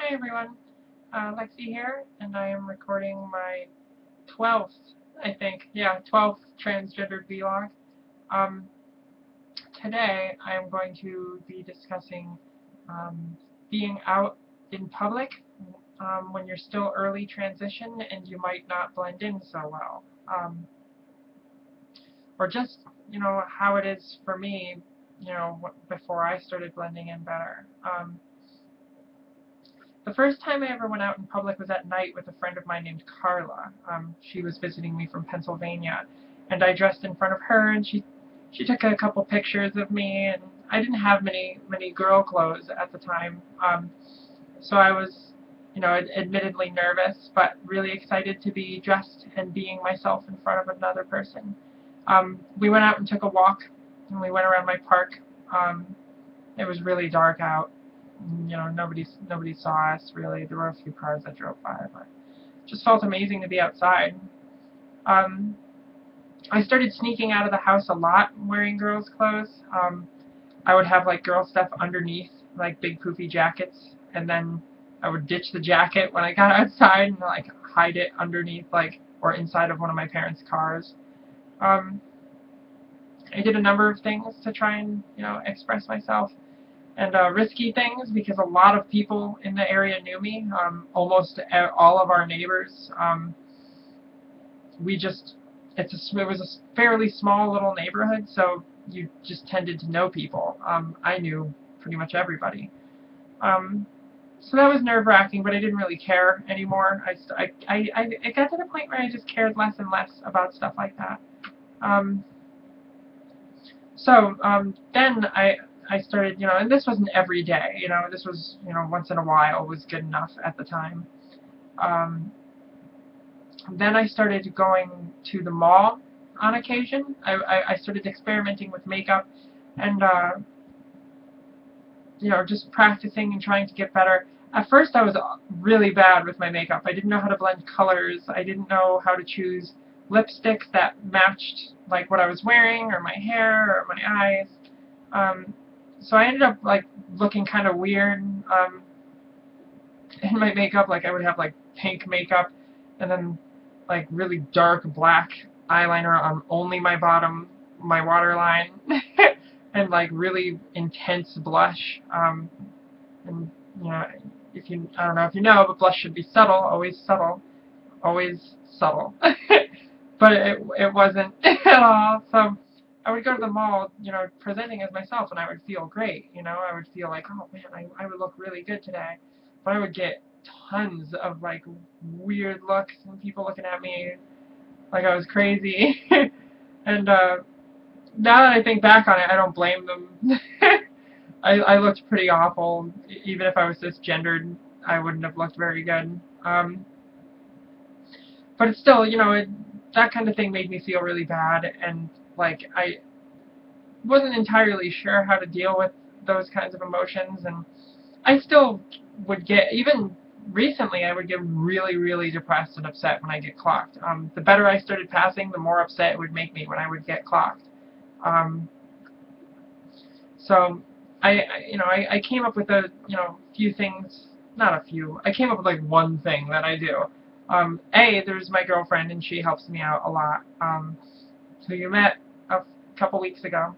Hi everyone, Lexi here, and I am recording my 12th, I think, yeah, 12th transgendered vlog. Um, Today I am going to be discussing being out in public when you're still early transition and you might not blend in so well. Or just, how it is for me, before I started blending in better. The first time I ever went out in public was at night with a friend of mine named Carla. She was visiting me from Pennsylvania, and I dressed in front of her, and she took a couple pictures of me, and I didn't have many girl clothes at the time, so I was, admittedly nervous, but really excited to be dressed and being myself in front of another person. We went out and took a walk, and we went around my park. It was really dark out. Nobody saw us really. There were a few cars that drove by, but it just felt amazing to be outside. Um, I started sneaking out of the house a lot wearing girls' clothes. I would have like girl stuff underneath, like big poofy jackets, and then I would ditch the jacket when I got outside and like hide it underneath, like, or inside of one of my parents' cars. Um, I did a number of things to try and express myself. And risky things, because a lot of people in the area knew me. Almost all of our neighbors. We just it was a fairly small little neighborhood, so you just tended to know people. I knew pretty much everybody. So that was nerve-wracking, but I didn't really care anymore. I got to the point where I just cared less and less about stuff like that. Then I started, and this wasn't every day, this was, once in a while was good enough at the time. Um, then I started going to the mall on occasion. I started experimenting with makeup and, just practicing and trying to get better. At first I was really bad with my makeup. I didn't know how to blend colors. I didn't know how to choose lipsticks that matched like what I was wearing or my hair or my eyes. So I ended up like looking kind of weird in my makeup. Like I would have like pink makeup and then like really dark black eyeliner on only my bottom, my waterline, and like really intense blush. And if you, I don't know if you know, but blush should be subtle, always subtle. But it wasn't at all. So I would go to the mall, presenting as myself, and I would feel great. I would feel like, oh man, I would look really good today. But I would get tons of like weird looks and people looking at me like I was crazy. And now that I think back on it, I don't blame them. I looked pretty awful. Even if I was cisgendered, I wouldn't have looked very good. But it's still, that kind of thing made me feel really bad, and like I wasn't entirely sure how to deal with those kinds of emotions, and I still would get, even recently, I would get really, really depressed and upset when I get clocked. The better I started passing, the more upset it would make me when I would get clocked. So I came up with few things, not a few. I came up with like one thing that I do. There's my girlfriend, and she helps me out a lot. So you met a couple weeks ago.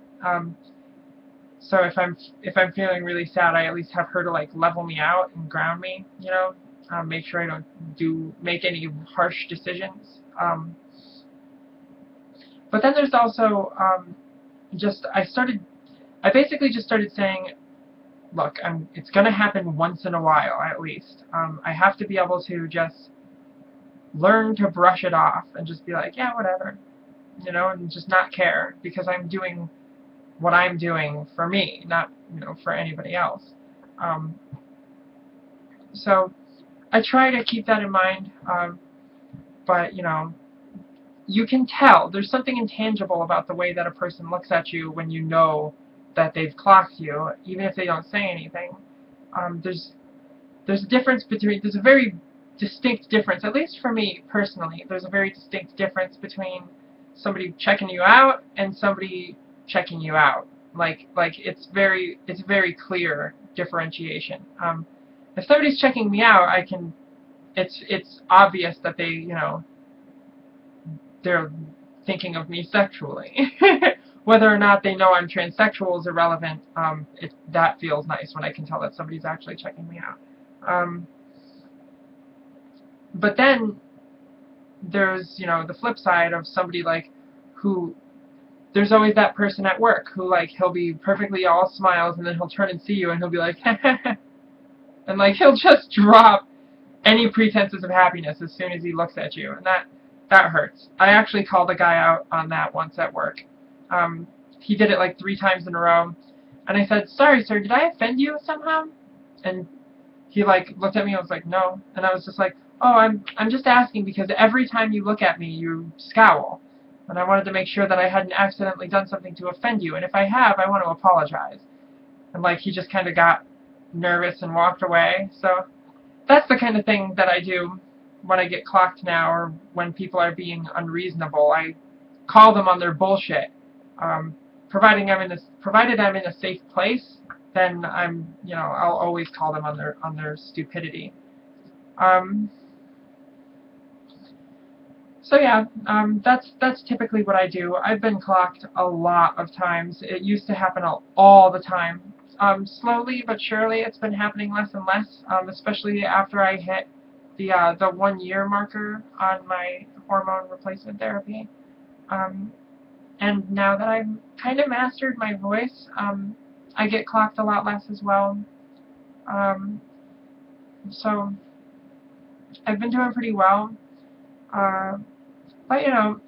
So if I'm feeling really sad, I at least have her to like level me out and ground me. Make sure I don't make any harsh decisions. But then there's also I basically just started saying, look, it's going to happen once in a while at least. I have to be able to just learn to brush it off and just be like, yeah, whatever, and just not care, because I'm doing what I'm doing for me, not, for anybody else. So I try to keep that in mind, but, you can tell there's something intangible about the way that a person looks at you when you know that they've clocked you, even if they don't say anything. There's a difference there's a very distinct difference, at least for me personally, there's a very distinct difference between somebody checking you out and somebody checking you out. Like it's very clear differentiation. if somebody's checking me out, it's obvious that they, they're thinking of me sexually. Whether or not they know I'm transsexual is irrelevant. That feels nice when I can tell that somebody's actually checking me out. But then there's, the flip side of somebody like who, there's always that person at work who, like, he'll be perfectly all smiles and then he'll turn and see you and he'll be like, and, like, he'll just drop any pretenses of happiness as soon as he looks at you, and that hurts. I actually called a guy out on that once at work. He did it like 3 times in a row, and I said, "Sorry, sir, did I offend you somehow?" And he, like, looked at me and was like, "No," and I was just like, "Oh, I'm just asking because every time you look at me, you scowl, and I wanted to make sure that I hadn't accidentally done something to offend you, and if I have, I want to apologize." And, like, he just kind of got nervous and walked away. So that's the kind of thing that I do when I get clocked now, or when people are being unreasonable. I call them on their bullshit. Provided I'm in a safe place, then I'll always call them on their stupidity. So yeah, that's typically what I do. I've been clocked a lot of times. It used to happen all the time. Slowly but surely, it's been happening less and less, especially after I hit the 1-year marker on my hormone replacement therapy. And now that I've kind of mastered my voice, I get clocked a lot less as well. So I've been doing pretty well. But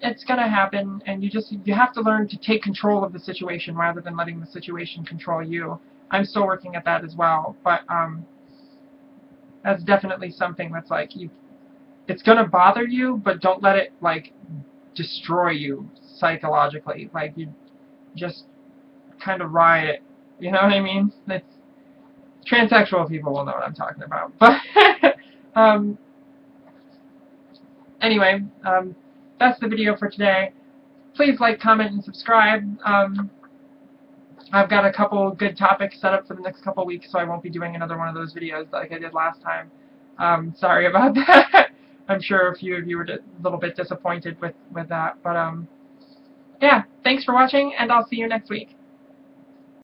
it's gonna happen, and you have to learn to take control of the situation rather than letting the situation control you. I'm still working at that as well, but that's definitely something that's like it's gonna bother you, but don't let it, like, destroy you psychologically. Like, you just kind of ride it. You know what I mean? Transsexual people will know what I'm talking about. But anyway, that's the video for today. Please like, comment, and subscribe. I've got a couple good topics set up for the next couple weeks, so I won't be doing another one of those videos like I did last time. Sorry about that. I'm sure a few of you were a little bit disappointed with that. But yeah, thanks for watching, and I'll see you next week.